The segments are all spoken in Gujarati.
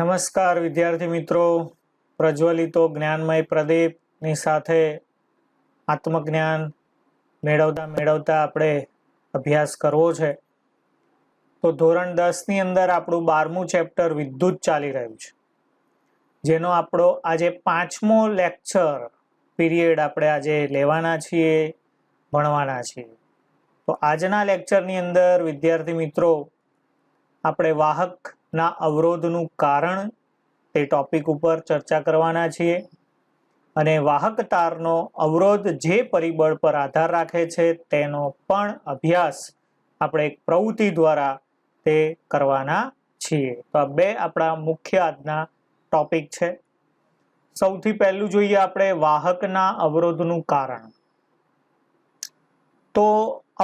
નમસ્કાર વિદ્યાર્થી મિત્રો, પ્રજ્વલિતો જ્ઞાનમય પ્રદીપની સાથે આત્મજ્ઞાન મેળવતા મેળવતા આપણે અભ્યાસ કરવો છે. તો ધોરણ 10ની અંદર આપણું 12મું ચેપ્ટર વિદ્યુત ચાલી રહ્યું છે, જેનો આપણો આજે 5મો લેક્ચર પીરિયડ આપણે આજે લેવાના છીએ, ભણવાના છીએ. તો આજના લેક્ચરની અંદર વિદ્યાર્થી મિત્રો આપણે વાહકના અવરોધનું કારણ તે ટોપિક ઉપર ચર્ચા કરવાના છીએ. અને વાહક તારનો અવરોધ જે પરિબળ પર આધાર રાખે છે તેનો પણ અભ્યાસ આપણે એક પ્રવૃત્તિ દ્વારા તે કરવાના છીએ. તો આ બે આપણા મુખ્ય આજના ટોપિક છે. સૌથી પહેલું જોઈએ આપણે વાહકના અવરોધનું કારણ. તો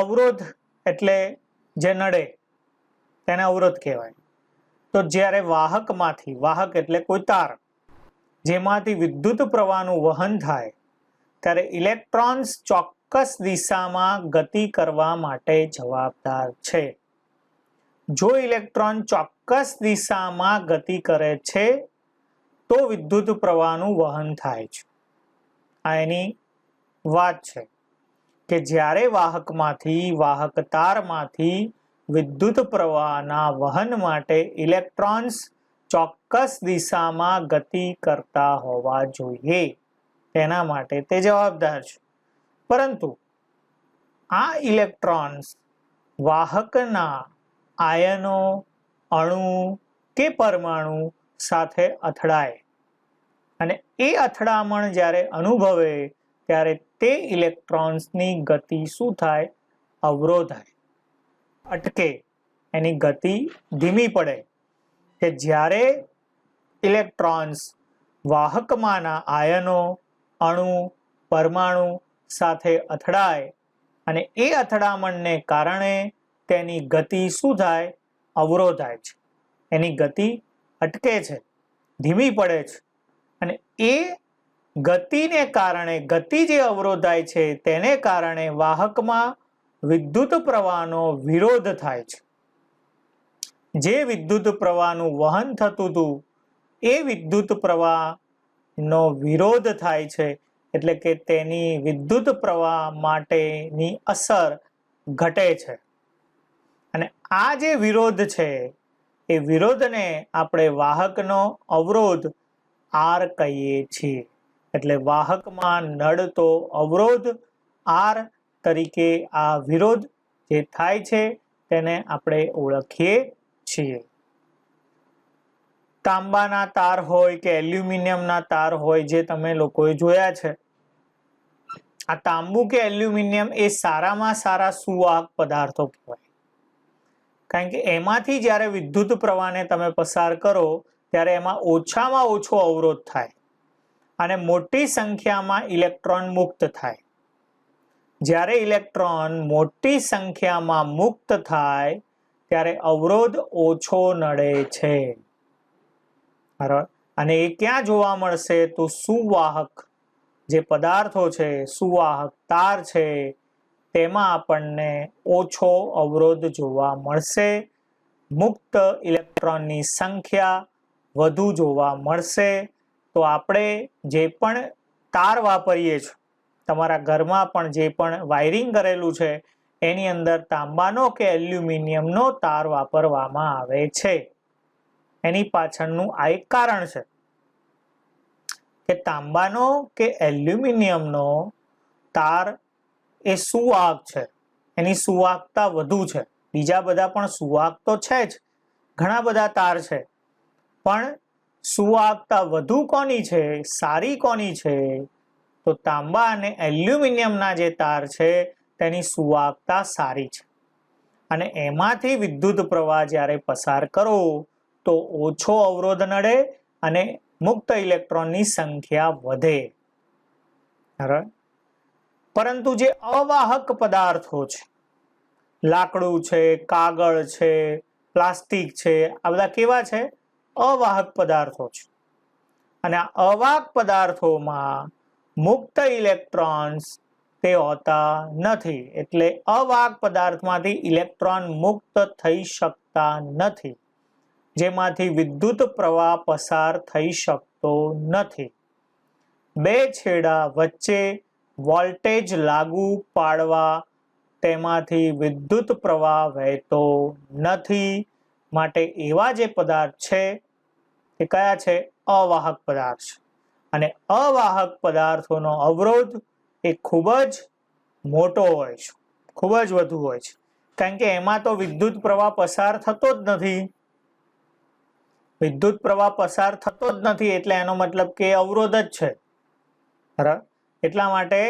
અવરોધ એટલે જે નડે તેને અવરોધ કહેવાય. તો જ્યારે વાહક એટલે કોઈ તાર જેમાંથી વિદ્યુત પ્રવાહનું વહન થાય ત્યારે ઇલેક્ટ્રોન્સ ચોક્કસ દિશામાં ગતિ કરવા માટે જવાબદાર છે. જો ઇલેક્ટ્રોન ચોક્કસ દિશામાં ગતિ કરે છે તો વિદ્યુત પ્રવાહનું વહન થાય છે. આ એની વાત છે કે જ્યારે વાહક તારમાંથી વિદ્યુત પ્રવાહના વહન માટે ઇલેક્ટ્રોન્સ ચોક્કસ દિશામાં ગતિ કરતા હોવા જોઈએ, તેના માટે તે જવાબદાર છે. પરંતુ આ ઇલેક્ટ્રોન્સ વાહકના આયનો, અણુ કે પરમાણુ સાથે અથડાય અને એ અથડામણ જ્યારે અનુભવે ત્યારે તે ઇલેક્ટ્રોન્સની ગતિ શું થાય? અવરોધાય, અટકે, એની ગતિ ધીમી પડે. કે જ્યારે ઇલેક્ટ્રોન્સ વાહકમાંના આયનો, અણુ, પરમાણુ સાથે અથડાય અને એ અથડામણને કારણે તેની ગતિ શું થાય? અવરોધાય છે. એની ગતિ અટકે છે, ધીમી પડે છે. અને એ ગતિને કારણે, ગતિ જે અવરોધાય છે તેને કારણે વાહકમાં વિદ્યુત પ્રવાહનો વિરોધ થાય છે. જે વિદ્યુત પ્રવાહનું વહન થતું હતું એ વિદ્યુત પ્રવાહનો વિરોધ થાય છે, એટલે કે તેની વિદ્યુત પ્રવાહ માટેની અસર ઘટે છે. અને આ જે વિરોધ છે એ વિરોધને આપણે વાહકનો અવરોધ R કહીએ છીએ. એટલે વાહકમાં નડતો અવરોધ R તરીકે આ વિરોધ જે થાય છે તેને આપણે ઓળખીએ છીએ. તાંબાના તાર હોય કે એલ્યુમિનિયમના તાર હોય, જે તમે લોકોએ જોયા છે, આ તાંબુ કે એલ્યુમિનિયમ એ સારામાં સારા સુવાહક પદાર્થો કહેવાય. કારણ કે એમાંથી જ્યારે વિદ્યુત પ્રવાહને તમે પસાર કરો ત્યારે એમાં ઓછામાં ઓછો અવરોધ થાય અને મોટી સંખ્યામાં ઇલેક્ટ્રોન મુક્ત થાય. જ્યારે ઇલેક્ટ્રોન મોટી સંખ્યામાં મુક્ત થાય ત્યારે અવરોધ ઓછો નડે છે. બરાબર? અને એ ક્યાં જોવા મળશે? તો સુવાહક જે પદાર્થો છે, સુવાહક તાર છે, તેમાં આપણને ઓછો અવરોધ જોવા મળશે. મુક્ત ઇલેક્ટ્રોનની સંખ્યા વધુ જોવા મળશે. તો આપણે જે પણ તાર વાપરીએ છીએ, તમારા ઘરમાં પણ જે પણ વાયરિંગ કરેલું છે એની અંદર તાંબાનો કે એલ્યુમિનિયમનો તાર વાપરવામાં આવે છે. એની પાછળનું આ એક કારણ છે કે તાંબાનો કે એલ્યુમિનિયમનો તાર એ સુવાહક છે, એની સુવાહકતા વધુ છે. બીજા બધા પણ સુવાહક તો છે જ, ઘણા બધા તાર છે, પણ સુવાહકતા વધુ કોની છે, સારી કોની છે? તો તાંબા અને એલ્યુમિનિયમના જે તાર છે તેની સુવાહકતા સારી છે. અને એમાંથી વિદ્યુત પ્રવાહ જ્યારે પસાર કરો તો ઓછો અવરોધ નડે અને મુક્ત ઇલેક્ટ્રોનની સંખ્યા વધે. બરાબર? પરંતુ જે અવાહક પદાર્થો છે, લાકડું છે, કાગળ છે, પ્લાસ્ટિક છે, આ બધા કેવા છે? અવાહક પદાર્થો છે. અને આ અવાહક પદાર્થોમાં મુક્ત ઇલેક્ટ્રોન્સ તે હોતા નથી. એટલે અવાહક પદાર્થમાંથી ઇલેક્ટ્રોન મુક્ત થઈ શકતા નથી. જેમાંથી વિદ્યુત પ્રવાહ પસાર થઈ શકતો નથી. બે છેડા વચ્ચે વોલ્ટેજ લાગુ પાડવા તેમાંથી વિદ્યુત પ્રવાહ વહેતો નથી. માટે એવા જે પદાર્થ છે એ કયા છે? અવાહક પદાર્થ છે. અને અવાહક પદાર્થોનો અવરોધ એ ખૂબ જ મોટો હોય છે, ખૂબ જ વધુ હોય છે, કારણ કે એમાં તો વિદ્યુત પ્રવાહ પસાર થતો જ નથી. વિદ્યુત પ્રવાહ પસાર થતો જ નથી એટલે એનો મતલબ કે અવરોધ જ છે. બરાબર? એટલા માટે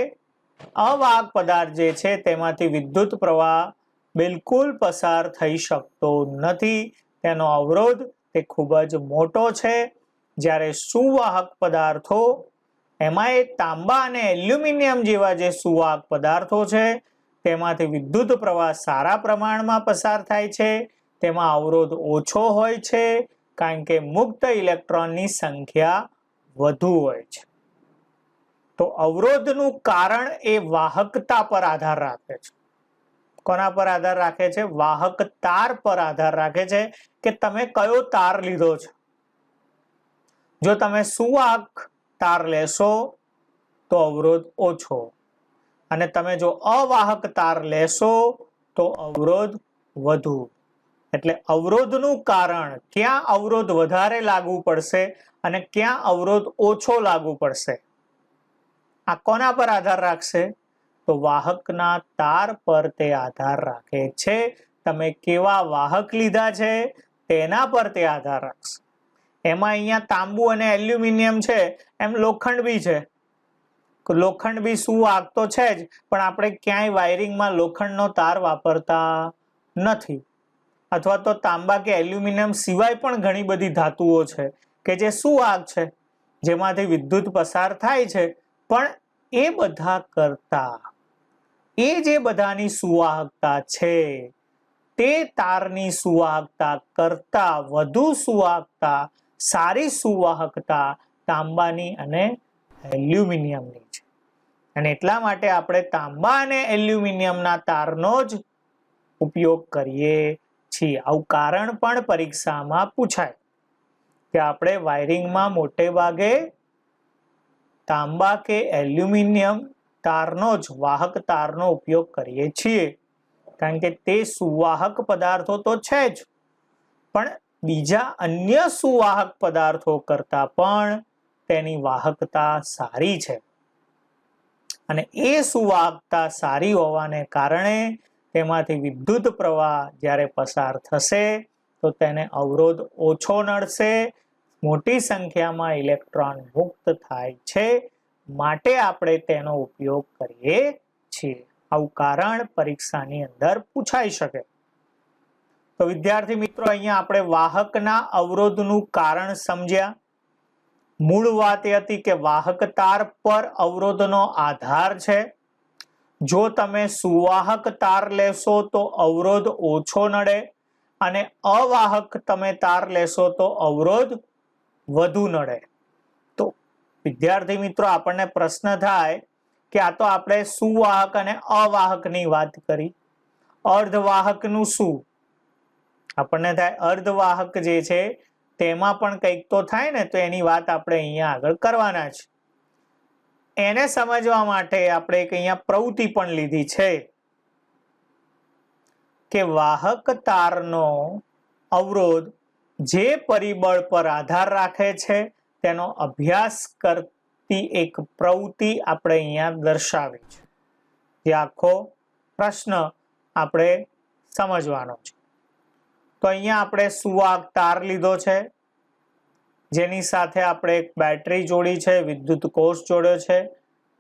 અવાહક પદાર્થ જે છે તેમાંથી વિદ્યુત પ્રવાહ બિલકુલ પસાર થઈ શકતો નથી. તેનો અવરોધ તે ખૂબ જ મોટો છે. જ્યારે સુવાહક પદાર્થો, એમાં એ તાંબા અને એલ્યુમિનિયમ જેવા જે સુવાહક પદાર્થો છે તેમાંથી વિદ્યુત પ્રવાહ સારા પ્રમાણમાં પસાર થાય છે. તેમાં અવરોધ ઓછો હોય છે કારણ કે મુક્ત ઇલેક્ટ્રોનની સંખ્યા વધુ હોય છે. તો અવરોધનું કારણ એ વાહકતા પર આધાર રાખે છે. કોના પર આધાર રાખે છે? વાહક તાર પર આધાર રાખે છે કે તમે કયો તાર લીધો છે. જો તમે સુવાહક તાર લેશો તો અવરોધ ઓછો, અને તમે જો અવાહક તાર લેશો તો અવરોધ વધુ. એટલે અવરોધનું કારણ, ક્યાં અવરોધ વધારે લાગુ પડશે અને ક્યાં અવરોધ ઓછો લાગુ પડશે, આ કોના પર આધાર રાખશે? તો વાહકના તાર પર તે આધાર રાખે છે. તમે કેવા વાહક લીધા છે તેના પર તે આધાર રાખશે. એમાં અહીંયા તાંબુ અને એલ્યુમિનિયમ છે, એમ લોખંડ બી છે. લોખંડ બી સુવાહક તો છે જ, પણ આપણે ક્યાંય વાયરિંગમાં લોખંડનો તાર વાપરતા નથી. અથવા તો તાંબા કે એલ્યુમિનિયમ સિવાય પણ ઘણી બધી ધાતુઓ છે કે જે સુવાહક છે, જેમાંથી વિદ્યુત પસાર થાય છે. પણ એ બધા કરતા, એ જે બધાની સુવાહકતા છે તે તારની સુવાહકતા કરતા વધુ સુવાહકતા, સારી સુવાહકતા તાંબાની અને એલ્યુમિનિયમની છે. અને એટલા માટે આપણે તાંબા અને એલ્યુમિનિયમના તારનો જ ઉપયોગ કરીએ છીએ. આવું કારણ પણ પરીક્ષામાં પૂછાય કે આપણે વાયરિંગમાં મોટે ભાગે તાંબા કે એલ્યુમિનિયમ તારનો જ, વાહક તારનો ઉપયોગ કરીએ છીએ. કારણ કે તે સુવાહક પદાર્થો તો છે જ, પણ બીજા અન્ય સુવાહક પદાર્થો કરતા પણ તેની વાહકતા સારી છે. અને એ સુવાહકતા સારી હોવાને કારણે તેમાંથી વિદ્યુત પ્રવાહ જ્યારે પસાર થશે તો તેને અવરોધ ઓછો નડશે, મોટી સંખ્યામાં ઇલેક્ટ્રોન મુક્ત થાય છે. માટે આપણે તેનો ઉપયોગ કરીએ છીએ. આવું કારણ પરીક્ષાની અંદર પૂછાઈ શકે. તો વિદ્યાર્થી મિત્રો, અહીંયા આપણે વાહકના અવરોધનું કારણ સમજ્યા. મૂળ વાત એ હતી કે વાહક તાર પર અવરોધનો આધાર છે. જો તમે સુવાહક તાર લેશો તો અવરોધ ઓછો નડે, અને અવાહક તમે તાર લેશો તો અવરોધ વધુ નડે. તો વિદ્યાર્થી મિત્રો, આપણને પ્રશ્ન થાય કે આ તો આપણે સુવાહક અને અવાહકની વાત કરી, અર્ધવાહકનું શું? આપણને થાય અર્ધવાહક જે છે તેમાં પણ કંઈક તો થાય ને, તો એની વાત આપણે અહીંયા આગળ કરવાના છે. એને સમજવા માટે આપણે એક અહીંયા પ્રવૃત્તિ પણ લીધી છે કે વાહક તારનો અવરોધ જે પરિબળ પર આધાર રાખે છે તેનો અભ્યાસ કરતી એક પ્રવૃત્તિ આપણે અહીંયા દર્શાવી છે. જે આખો પ્રશ્ન આપણે સમજવાનો છે. તો અહીંયા આપણે સુવાહક તાર લીધો છે, જેની સાથે આપણે એક બેટરી જોડી છે, વિદ્યુત કોષ જોડ્યો છે,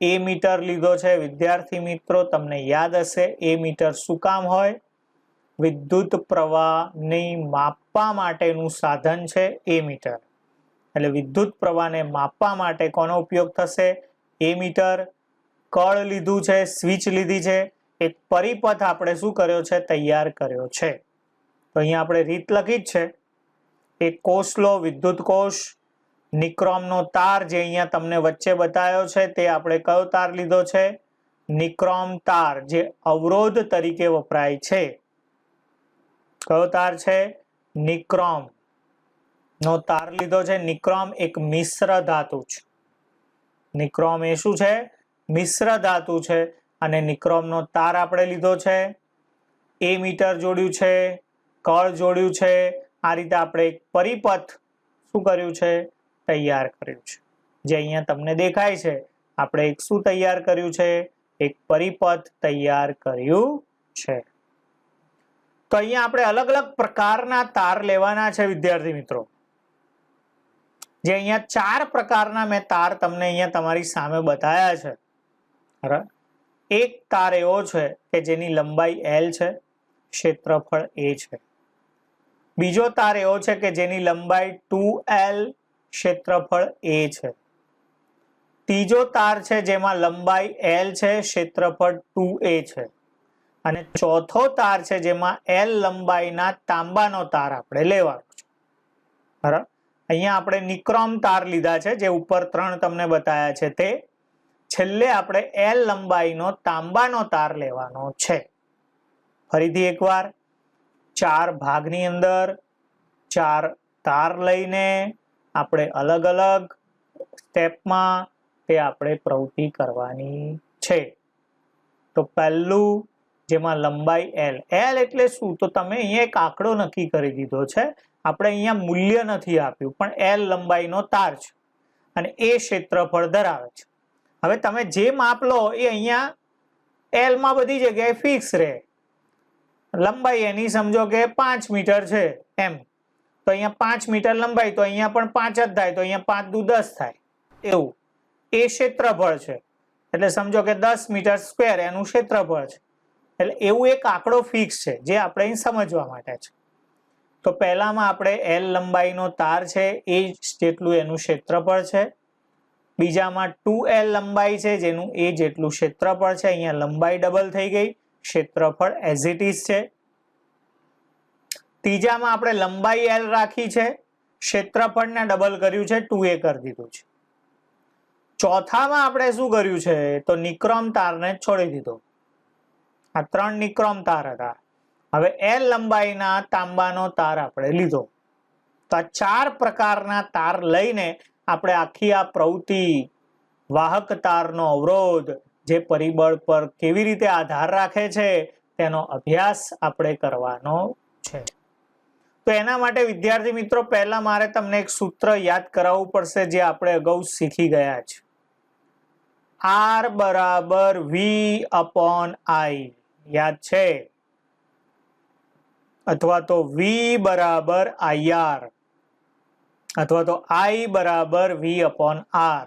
એ મીટર લીધો છે. વિદ્યાર્થી મિત્રો, તમને યાદ હશે એ મીટર શું કામ હોય? વિદ્યુત પ્રવાહની માપવા માટેનું સાધન છે એ મીટર. એટલે વિદ્યુત પ્રવાહને માપવા માટે કોનો ઉપયોગ થશે? એ મીટર. કળ લીધું છે, સ્વિચ લીધી છે, એક પરિપથ આપણે શું કર્યો છે? તૈયાર કર્યો છે. તો અહીંયા આપણે રીત લખી જ છે. એક કોષ લો, વિદ્યુત કોષ, નિક્રોમનો તાર જે અહીંયા તમને વચ્ચે બતાવ્યો છે તે આપણે કયો તાર લીધો છે? નિક્રોમ તાર, જે અવરોધ તરીકે વપરાય છે. કયો તાર છે? નિક્રોમ. નો તાર લીધો છે. નિક્રોમ એક મિશ્ર ધાતુ છે. નિક્રોમ એ શું છે? મિશ્ર ધાતુ છે. અને નિક્રોમ નો તાર આપણે લીધો છે. એ મીટર જોડ્યું છે, કળ જોડ્યું છે. આ રીતે આપણે એક પરિપથ શું કર્યું છે? તૈયાર કર્યું છે. જે અહીંયા તમને દેખાય છે. આપણે એક શું તૈયાર કર્યું છે? એક પરિપથ તૈયાર કર્યું છે. તો અહીંયા આપણે અલગ અલગ પ્રકારના તાર લેવાના છે વિદ્યાર્થી મિત્રો. જે અહીંયા 4 પ્રકારના મેં તાર તમને અહીંયા તમારી સામે બતાવ્યા છે. બરાબર. એક તાર એવો છે કે જેની લંબાઈ L છે, ક્ષેત્રફળ A છે. બીજો તાર એવો છે કે જેની લંબાઈ 2L, ક્ષેત્રફળ A છે. ત્રીજો તાર છે જેમાં લંબાઈ L છે, ક્ષેત્રફળ 2A છે. અને ચોથો તાર છે જેમાં L લંબાઈના તાંબાનો તાર આપણે લેવાનો છે. બરાબર. અહીંયા આપણે નિક્રોમ તાર લીધા છે, જે ઉપર 3 તમને બતાવ્યા છે તે. છેલ્લે આપણે L લંબાઈનો તાંબાનો તાર લેવાનો છે. ફરીથી એકવાર 4 ભાગની અંદર 4 તાર લઈને આપણે અલગ અલગ સ્ટેપમાં તે આપણે પ્રવૃત્તિ કરવાની છે. તો પહેલું જેમાં લંબાઈ L. L એટલે શું? તો તમે અહીંયા એક આંકડો નક્કી કરી દીધો છે. આપણે અહીંયા મૂલ્ય નથી આપ્યું, પણ L લંબાઈનો તાર છે અને એ ક્ષેત્રફળ ધરાવે છે. હવે તમે જે માપ લો એ અહીંયા L માં બધી જગ્યાએ ફિક્સ રહે. લંબાઈ એની સમજો કે 5 મીટર છે એમ, તો અહીંયા 5 મીટર લંબાઈ, તો અહીંયા પણ 5 જ થાય, તો અહીંયા 5 દુ 10 થાય. એવું એ ક્ષેત્રફળ છે. એટલે સમજો કે 10 મીટર સ્ક્વેર એનું ક્ષેત્રફળ છે. એટલે એવું એક આંકડો ફિક્સ છે જે આપણે અહીં સમજવા માટે છે. તો પહેલામાં આપણે L લંબાઈનો તાર છે એ જેટલું એનું ક્ષેત્રફળ છે. બીજામાં 2L લંબાઈ છે જેનું એ જેટલું ક્ષેત્રફળ છે. અહીંયા લંબાઈ ડબલ થઈ ગઈ, ક્ષેત્રફળ એઝ ઇટ ઇઝ છે. ત્રીજામાં આપણે લંબાઈ L રાખી છે, ક્ષેત્રફળને ડબલ કર્યું છે, 2A કરી દીધું છે. ચોથામાં આપણે શું કર્યું છે? તો નિક્રોમ તારને છોડી દીધો. આ 3 નિક્રોમ તાર હતા. હવે L લંબાઈના તાંબાનો તાર આપણે લીધો. તો આ 4 પ્રકારના તાર લઈને આપણે આખી આ પ્રવૃત્તિ, વાહક તારનો અવરોધ જે પરિબળ પર કેવી રીતે આધાર રાખે છે તેનો અભ્યાસ આપણે કરવાનો છે. તો એના માટે વિદ્યાર્થી મિત્રો પહેલા મારે તમને એક સૂત્ર યાદ કરાવવું પડશે જે આપણે અગાઉ શીખી ગયા છે. R બરાબર V/I યાદ છે? અથવા તો V બરાબર IR અથવા તો I બરાબર V/R.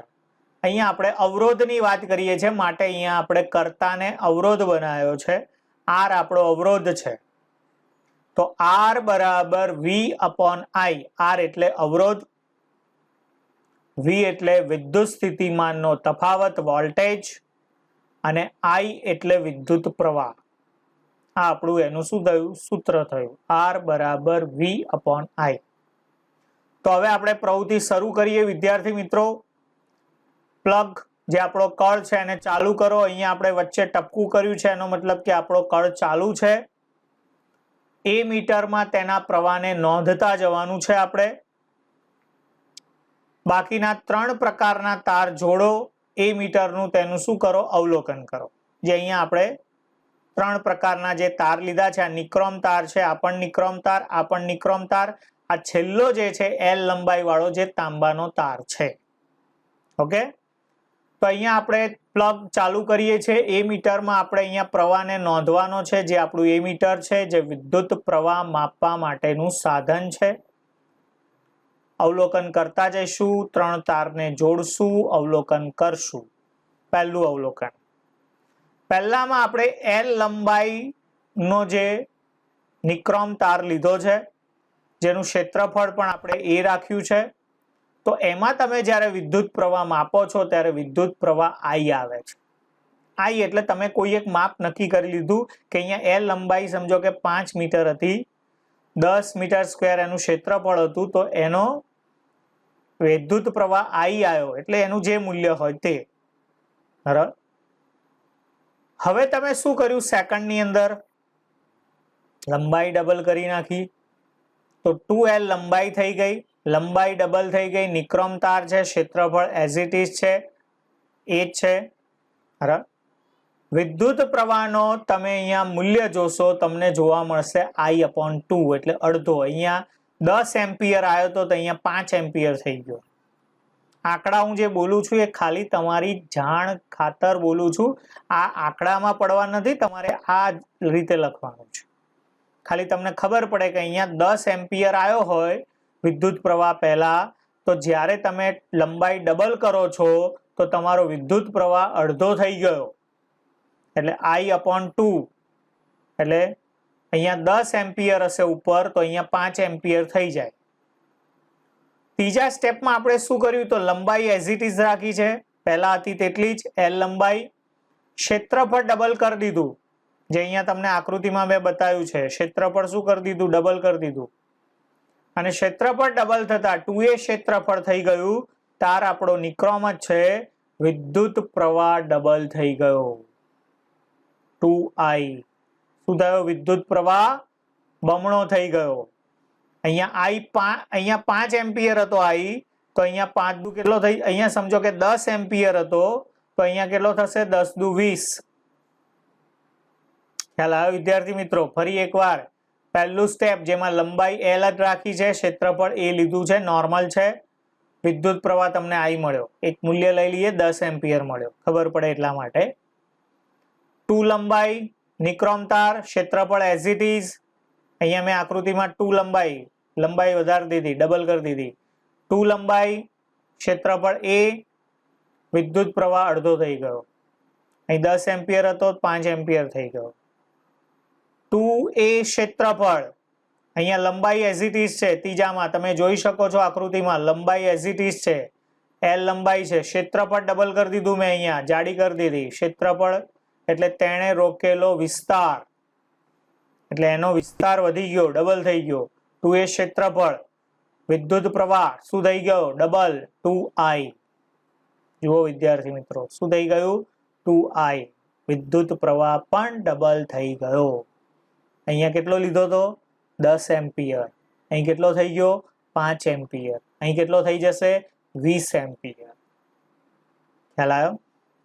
અહીંયા આપણે અવરોધની વાત કરીએ છીએ માટે અહીંયા આપણે કર્તાને અવરોધ બનાવ્યો છે. R આપણો અવરોધ છે. તો R બરાબર V/I. R એટલે અવરોધ, V એટલે વિદ્યુત સ્થિતિમાનનો તફાવત વોલ્ટેજ, અને I એટલે વિદ્યુત પ્રવાહ. આ આપણું એનું શું થયું? સૂત્ર થયું. R બરાબર V/I. તો હવે આપણે પ્રવૃત્તિ શરૂ કરીએ વિદ્યાર્થી મિત્રો. પ્લગ જે આપણો કળ છે એને ચાલુ કરો. અહીંયા આપણે વચ્ચે ટપકું કર્યું છે, એનો મતલબ કે આપણો કળ ચાલુ છે. એ મીટરમાં તેના પ્રવાહને નોંધતા જવાનું છે આપણે. બાકીના 3 પ્રકારના તાર જોડો. એ મીટરનું તેનું શું કરો? અવલોકન કરો. જે અહીંયા આપણે 3 પ્રકારના જે તાર લીધા છે, આ નિક્રોમ તાર છે, આ પણ નિક્રોમ તાર, આ પણ નિક્રોમ તાર. આ છેલ્લો જે છે L લંબાઈ વાળો જે તાંબાનો તાર છે. ઓકે. તો અહીંયા આપણે પ્લગ ચાલુ કરીએ છીએ. એ મીટરમાં આપણે અહીંયા પ્રવાહને નોંધવાનો છે, જે આપણું એ મીટર છે, જે વિદ્યુત પ્રવાહ માપવા માટેનું સાધન છે. અવલોકન કરતા જઈશું, 3 તારને જોડશું, અવલોકન કરશું. પહેલું અવલોકન. પહેલામાં આપણે L લંબાઈનો જે નિક્રોમ તાર લીધો છે, જેનું ક્ષેત્રફળ પણ આપણે A રાખ્યું છે. તો એમાં તમે જ્યારે વિદ્યુત પ્રવાહ માપો છો ત્યારે વિદ્યુત પ્રવાહ I આવે છે. I એટલે તમે કોઈ એક માપ નક્કી કરી લીધું કે અહીંયા L લંબાઈ સમજો કે 5 મીટર હતી, 10 મીટર સ્ક્વેર એનું ક્ષેત્રફળ હતું, તો એનો વિદ્યુત પ્રવાહ I આવ્યો એટલે એનું જે મૂલ્ય હોય તે. બરાબર. હવે તમે શું કર્યું? સેકન્ડની અંદર લંબાઈ ડબલ કરી નાખી, તો 2L લંબાઈ થઈ ગઈ. લંબાઈ ડબલ થઈ ગઈ, નિક્રોમ તાર છે, ક્ષેત્રફળ એઝ ઇટ ઇઝ છે, એ જ છે. બરાબર. વિદ્યુત પ્રવાહનો તમે અહીંયા મૂલ્ય જોશો, તમને જોવા મળશે I/2 એટલે અડધો. અહીંયા 10 એમ્પિયર આવ્યો તો અહીંયા 5 એમ્પિયર થઈ ગયો. આંકડા હું જે બોલું છું એ ખાલી તમારી જાણ ખાતર બોલું છું. આ આંકડામાં પડવા નથી, તમારે આ રીતે લખવાનું છે. ખાલી તમને ખબર પડે કે અહીંયા 10 એમ્પિયર આવ્યો હોય વિદ્યુત પ્રવાહ પહેલા, તો જ્યારે તમે લંબાઈ ડબલ કરો છો તો તમારો વિદ્યુત પ્રવાહ અડધો થઈ ગયો, એટલે I/2 એટલે અહીંયા 10 એમ્પિયર હશે ઉપર, તો અહીંયા 5 એમ્પિયર થઈ જાય. ત્રીજા સ્ટેપમાં આપણે શું કર્યું, તો લંબાઈ એઝ ઇટ ઇઝ રાખી છે, પહેલા હતી તેટલી જ L લંબાઈ. ક્ષેત્રફળ ડબલ કરી દીધું, જે અહીંયા તમને આકૃતિમાં મેં બતાવ્યું છે. ક્ષેત્રફળ શું કરી દીધું, ડબલ કરી દીધું. અને ક્ષેત્રફળ ડબલ થતા 2a ક્ષેત્રફળ થઈ ગયું. તાર આપણો નિક્રોમ જ છે, વિદ્યુત પ્રવાહ ડબલ થઈ ગયો, 2I. શું થયો, વિદ્યુત પ્રવાહ બમણો થઈ ગયો. અહીંયા 5 એમ્પિયર હતો I, તો અહીંયા 5 દુ કેટલો થઈ, અહીંયા સમજો કે 10 એમ્પિયર હતો, તો અહીંયા કેટલો થશે, 10 દુ 20. ખ્યાલ આવ્યો વિદ્યાર્થી મિત્રો? ફરી એકવાર, પહેલું સ્ટેપ જેમાં લંબાઈ L જ રાખી છે, ક્ષેત્રફળ A લીધું છે, નોર્મલ છે, વિદ્યુત પ્રવાહ તમને I મળ્યો, એક મૂલ્ય લઈ લઈએ, 10 એમ્પિયર મળ્યો, ખબર પડે એટલા માટે. 2 લંબાઈ, નિક્રોમ તાર, ક્ષેત્રફળ એઝ ઇટ ઇઝ. અહીંયા મેં આકૃતિમાં 2 લંબાઈ વધારી દીધી, ડબલ કરી દીધી. 2 લંબાઈ, ક્ષેત્રફળ A, વિદ્યુત પ્રવાહ અડધો થઈ ગયો. અહીં 10 એમ્પિયર હતો, 5 એમ્પિયર થઈ ગયો. 2a ક્ષેત્રફળ, અહીંયા લંબાઈ એઝ ઇટ ઇઝ છે, ત્રીજામાં તમે જોઈ શકો છો આકૃતિમાં લંબાઈ એઝ ઇટ ઇઝ છે, L લંબાઈ છે. ક્ષેત્રફળ ડબલ કરી દીધું મેં, અહીંયા જાડી કરી દીધી. ક્ષેત્રફળ એટલે તેણે રોકેલો વિસ્તાર, એટલે એનો વિસ્તાર વધી ગયો, ડબલ થઈ ગયો. 2a ક્ષેત્રફળ, વિદ્યુત પ્રવાહ શું થઈ ગયો, ડબલ, 2I. જુઓ વિદ્યાર્થી મિત્રો, શું થઈ ગયું, 2I. વિદ્યુત પ્રવાહ પણ ડબલ થઈ ગયો. અહીંયા કેટલો લીધો તો, 10 એમ્પિયર. અહીં કેટલો થઈ ગયો, 5 એમ્પિયર. અહીં કેટલો થઈ જશે, 20 એમ્પિયર. ખ્યાલ આવ્યો?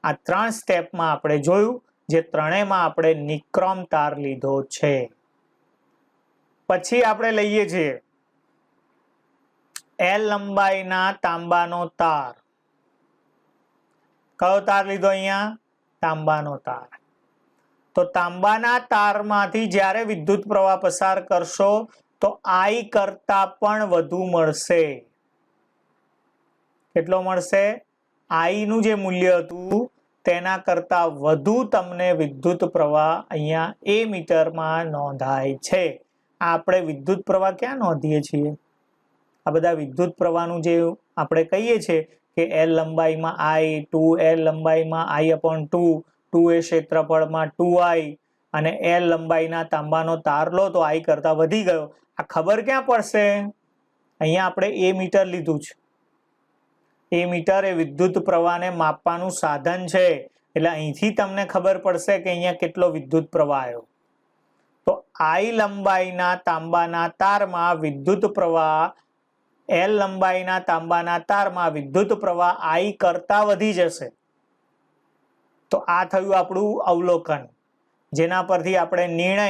આ 3 સ્ટેપમાં આપણે જોયું, જે ત્રણેયમાં આપણે નિક્રોમ તાર લીધો છે. પછી આપણે લઈએ છીએ L લંબાઈના તાંબાનો તાર. કયો તાર લીધો અહીંયા, તાંબાનો તાર. તો તાંબાના તારમાંથી જ્યારે વિદ્યુત પ્રવાહ પસાર કરશો તો I કરતા પણ વધુ મળશે. કેટલો મળશે, I નું જે મૂલ્ય હતું તેના કરતા વધુ તમને વિદ્યુત પ્રવાહ અહીંયા A મીટરમાં નોંધાય છે. આપણે વિદ્યુત પ્રવાહ ક્યાં નોંધીએ છીએ, આ બધા વિદ્યુત પ્રવાહનું જે આપણે કહીએ છીએ કે L લંબાઈમાં I, 2L લંબાઈમાં I/2, 2a ક્ષેત્રફળમાં 2I, અને L લંબાઈના તાંબાનો તાર લો તો I કરતા વધી ગયો. આ ખબર ક્યાં પડશે, અહીંયા આપણે A મીટર લીધું છે. A મીટર એ વિદ્યુત પ્રવાહને માપવાનું સાધન છે, એટલે અહીંથી તમને ખબર પડશે કે અહીંયા કેટલો વિદ્યુત પ્રવાહ આવ્યો. તો I લંબાઈના તાંબાના તારમાં વિદ્યુત પ્રવાહ, L લંબાઈના તાંબાના તારમાં વિદ્યુત પ્રવાહ I કરતા વધી જશે. તો આ થયું આપણું અવલોકન, જેના પરથી આપણે નિર્ણય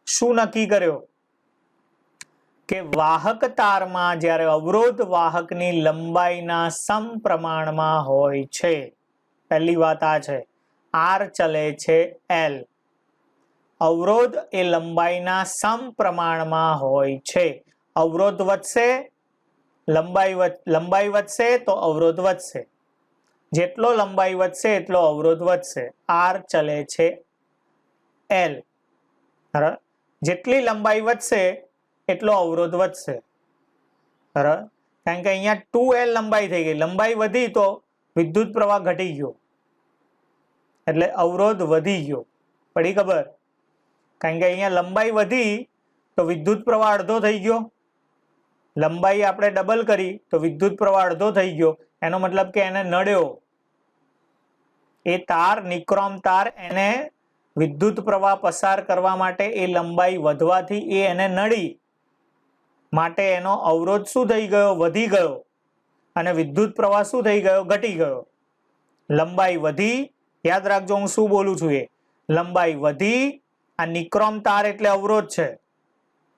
શું નક્કી કર્યો કે વાહક તારમાં જ્યારે અવરોધ વાહકની લંબાઈના સમપ્રમાણમાં હોય છે. પહેલી વાત આ છે, R ચલે છે L, અવરોધ એ લંબાઈના સમપ્રમાણમાં હોય છે. અવરોધ વધશે, લંબાઈ વધશે તો અવરોધ વધશે. જેટલો લંબાઈ વધશે એટલો અવરોધ વધશે. R ચલે છે L, બરાબર. જેટલી લંબાઈ વધશે એટલો અવરોધ વધશે, બરાબર. કારણ કે અહીંયા 2L લંબાઈ થઈ ગઈ, લંબાઈ વધી તો વિદ્યુત પ્રવાહ ઘટી ગયો, એટલે અવરોધ વધી ગયો. પડી ખબર? કારણ કે અહીંયા લંબાઈ વધી તો વિદ્યુત પ્રવાહ અડધો થઈ ગયો. લંબાઈ આપણે ડબલ કરી તો વિદ્યુત પ્રવાહ અડધો થઈ ગયો. એનો મતલબ કે એને નડ્યો. એ તાર, નિક્રોમ તાર, એને વિદ્યુત પ્રવાહ પસાર કરવા માટે એ લંબાઈ વધવાથી એ એને નડી. માટે એનો અવરોધ શું થઈ ગયો? વધી ગયો. અને વિદ્યુત પ્રવાહ શું થઈ ગયો? ઘટી ગયો. લંબાઈ વધી, યાદ રાખજો હું શું બોલું છું એ. લંબાઈ વધી, આ નિક્રોમ તાર એટલે અવરોધ છે.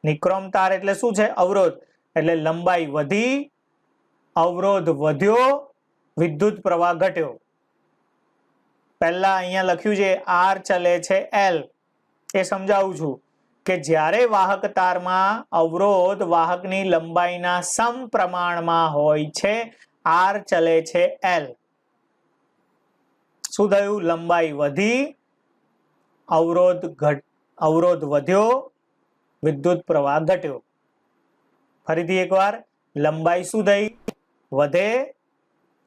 નિક્રોમ તાર એટલે શું છે? અવરોધ. એટલે લંબાઈ વધી, અવરોધ વધ્યો, વિદ્યુત પ્રવાહ ઘટ્યો. પહેલા અહીંયા લખ્યું છે R ચલે છે L. એ સમજાવું છું કે જ્યારે વાહક તારમાં અવરોધ વાહકની લંબાઈના સમપ્રમાણમાં હોય છે, R ચલે છે L. શું થયું? લંબાઈ વધી, અવરોધ વધ્યો, વિદ્યુત પ્રવાહ ઘટ્યો. ફરીથી એકવાર, લંબાઈ શું થઈ? વધે.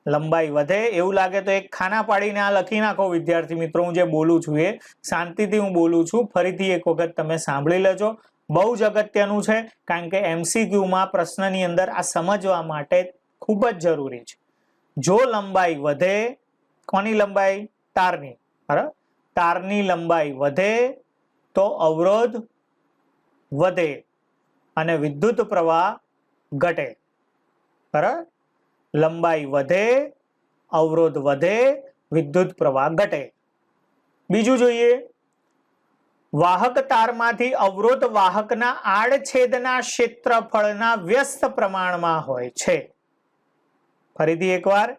લંબાઈ વધે. એવું લાગે તો એક ખાના પાડીને આ લખી નાખો વિદ્યાર્થી મિત્રો. હું જે બોલું છું એ શાંતિથી હું બોલું છું. ફરીથી એક વખત તમે સાંભળી લેજો. બહુ જ અગત્યનું છે, કારણ કે MCQ માં પ્રશ્નની અંદર આ સમજવા માટે ખૂબ જ જરૂરી છે. જો લંબાઈ વધે, કોની લંબાઈ? તારની. બરાબર? તારની લંબાઈ વધે તો અવરોધ વધે અને વિદ્યુત પ્રવાહ ઘટે. બરાબર? લંબાઈ વધે, અવરોધ વધે, વિદ્યુત પ્રવાહ ઘટે. બીજું જોઈએ, વાહક તારમાંથી અવરોધ વાહકના આડછેદના ક્ષેત્રફળના વ્યસ્ત પ્રમાણમાં હોય છે. ફરીથી એકવાર,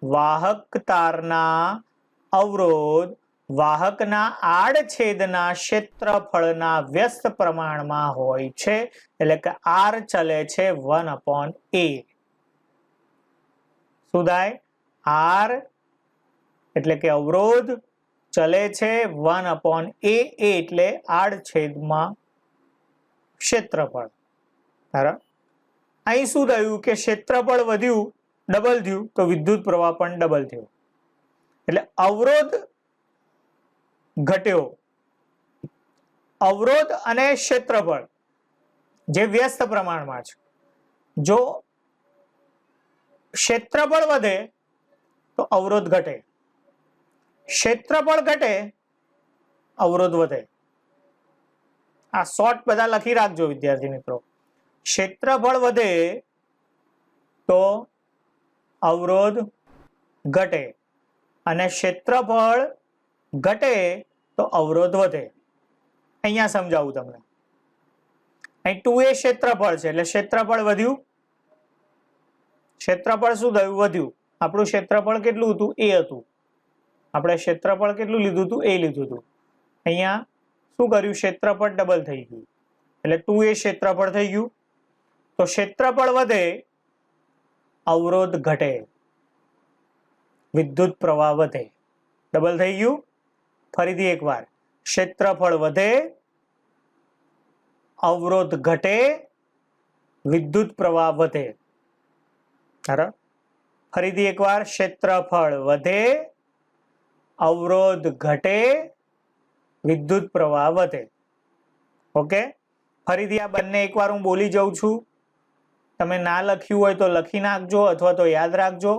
વાહક તારના અવરોધ વાહકના આડછેદના ક્ષેત્રફળના વ્યસ્ત પ્રમાણમાં હોય છે. એટલે કે R ચલે છે 1/A. શું થાય? R એટલે કે અવરોધ ચલે છે 1/A એટલે આડછેદમાં ક્ષેત્રફળ. બરાબર? અહીં શું થયું કે ક્ષેત્રફળ વધ્યું, ડબલ થયું, તો વિદ્યુત પ્રવાહ પણ ડબલ થયો. એટલે અવરોધ ઘટ્યો. અવરોધ અને ક્ષેત્રફળ જે વ્યસ્ત પ્રમાણમાં છે. જો ક્ષેત્રફળ વધે તો અવરોધ ઘટે, ક્ષેત્રફળ ઘટે અવરોધ વધે. આ શોર્ટ બધા લખી રાખજો વિદ્યાર્થી મિત્રો. ક્ષેત્રફળ વધે તો અવરોધ ઘટે અને ક્ષેત્રફળ ઘટે તો અવરોધ વધે. અહીંયા સમજાવું તમને. અહીં 2A ક્ષેત્રફળ છે એટલે ક્ષેત્રફળ વધ્યું. ક્ષેત્રફળ શું થયું? વધ્યું. આપણું ક્ષેત્રફળ કેટલું હતું? A હતું. આપણે ક્ષેત્રફળ કેટલું લીધું હતું? A લીધું હતું. અહીંયા શું કર્યું? ક્ષેત્રફળ ડબલ થઈ ગયું એટલે 2A ક્ષેત્રફળ થઈ ગયું. તો ક્ષેત્રફળ વધે, અવરોધ ઘટે, વિદ્યુત પ્રવાહ વધે. ડબલ થઈ ગયું. ફરીથી એકવાર, ક્ષેત્રફળ વધે, અવરોધ ઘટે, વિદ્યુત પ્રવાહ વધે. બરાબર? ફરીથી એકવાર, ક્ષેત્રફળ વધે, અવરોધ ઘટે, વિદ્યુત પ્રવાહ વધે. ઓકે? ફરીથી આ બંને એકવાર હું બોલી જાઉં છું. તમે ના લખ્યું હોય તો લખી નાખજો અથવા તો યાદ રાખજો.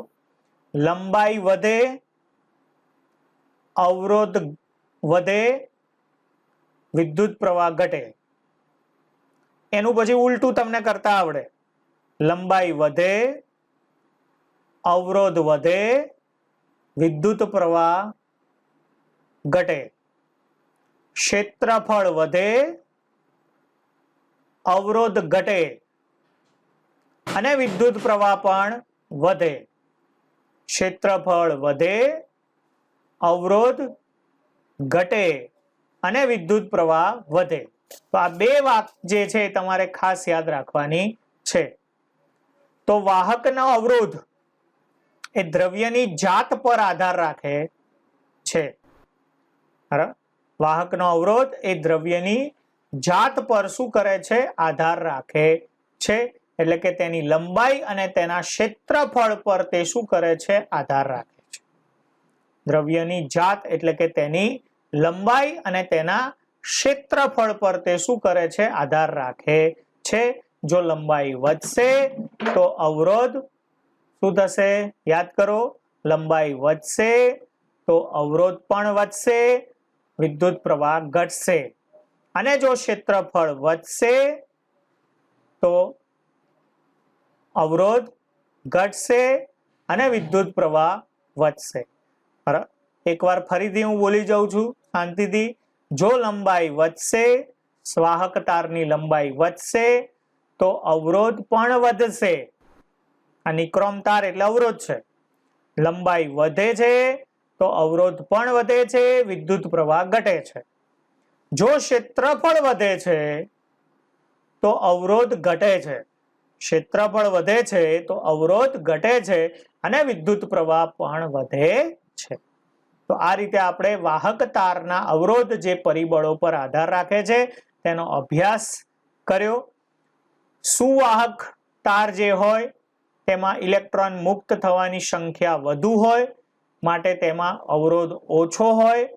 લંબાઈ વધે, અવરોધ વધે, વિદ્યુત પ્રવાહ ઘટે. એનું પછી ઉલટું તમને કરતા આવડે. લંબાઈ વધે, અવરોધ વધે, વિદ્યુત પ્રવાહ ઘટે. ક્ષેત્રફળ વધે, અવરોધ ઘટે અને વિદ્યુત પ્રવાહ પણ વધે. ક્ષેત્રફળ વધે, અવરોધ ઘટે અને વિદ્યુત પ્રવાહ વધે. તો આ બે વાત જે છે તમારે ખાસ યાદ રાખવાની છે. તો વાહકનો અવરોધ એ દ્રવ્યની જાત પર આધાર રાખે છે. બરાબર? વાહકનો અવરોધ એ દ્રવ્યની જાત પર શું કરે છે? આધાર રાખે છે. એટલે કે તેની લંબાઈ અને તેના ક્ષેત્રફળ પર તે શું કરે છે? આધાર રાખે છે. દ્રવ્યની જાત એટલે કે તેની લંબાઈ અને તેના ક્ષેત્રફળ પર તે શું કરે છે? આધાર રાખે છે. જો લંબાઈ વધશે તો અવરોધ શું થશે? યાદ કરો, લંબાઈ વધશે તો અવરોધ પણ વધશે, વિદ્યુત પ્રવાહ ઘટશે. અને જો ક્ષેત્રફળ વધશે તો અવરોધ ઘટશે અને વિદ્યુત પ્રવાહ વધશે. એકવાર ફરીથી હું બોલી જાઉં છું શાંતિથી. જો લંબાઈ વધશે, વાહક તારની લંબાઈ વધશે તો અવરોધ પણ વધશે. આ નિક્રોમ તાર એટલે અવરોધ છે. લંબાઈ વધે છે તો અવરોધ પણ વધે છે, વિદ્યુત પ્રવાહ ઘટે છે. જો ક્ષેત્રફળ વધે છે તો અવરોધ ઘટે છે. ક્ષેત્રફળ વધે છે તો અવરોધ ઘટે છે અને વિદ્યુત પ્રવાહ પણ વધે છે. તો આ રીતે આપણે વાહક તારના અવરોધ જે પરિબળો પર આધાર રાખે છે તેનો અભ્યાસ કર્યો. સુવાહક તાર જે હોય તેમાં ઇલેક્ટ્રોન મુક્ત થવાની સંખ્યા વધુ હોય માટે તેમાં અવરોધ ઓછો હોય.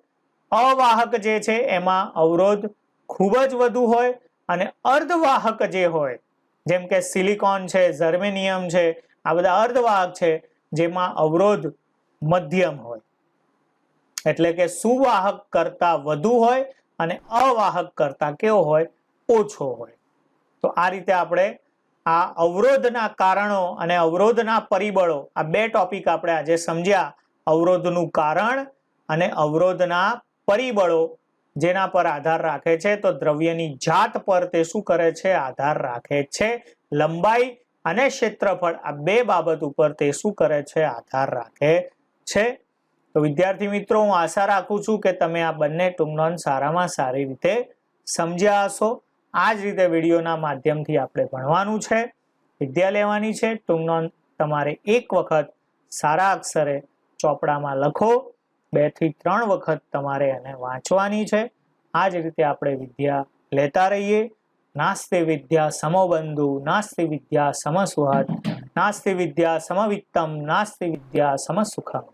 અવાહક જે છે એમાં અવરોધ ખૂબ જ વધુ હોય અને અર્ધવાહક જે હોય જેમ કે સિલિકોન છે, જર્મેનિયમ છે, આ બધા અર્ધવાહક છે જેમાં અવરોધ મધ્યમ હોય. એટલે કે સુવાહક કરતા વધુ હોય અને અવાહક કરતા કેવો હોય? ઓછો હોય. તો આ રીતે આપણે આ અવરોધના કારણો અને અવરોધના પરિબળો, આ બે ટોપિક આપણે આજે સમજ્યા. અવરોધનું કારણ અને અવરોધના પરિબળો જેના પર આધાર રાખે છે. તો દ્રવ્યની જાત પર તે શું કરે છે? આધાર રાખે છે. લંબાઈ અને ક્ષેત્રફળ આ બે બાબત ઉપર તે શું કરે છે? આધાર રાખે છે. તો વિદ્યાર્થી મિત્રો, હું આશા રાખું છું કે તમે આ બંને ટૂંકનોંધ સારામાં સારી રીતે સમજ્યા હશો. આ જ રીતે વિડીયોના માધ્યમથી આપણે ભણવાનું છે, વિદ્યા લેવાની છે. ટૂંકનોંધ તમારે એક વખત સારા અક્ષરે ચોપડામાં લખો, 2 થી 3 વખત તમારે એને વાંચવાની છે. આ જ રીતે આપણે વિદ્યા લેતા રહીએ. નાસ્તિ વિદ્યા સમોબંધુ, નાસ્તિ વિદ્યા સમસુહૃદ, નાસ્તિ વિદ્યા સમવિત્તમ, નાસ્તિ વિદ્યા સમસુખમ.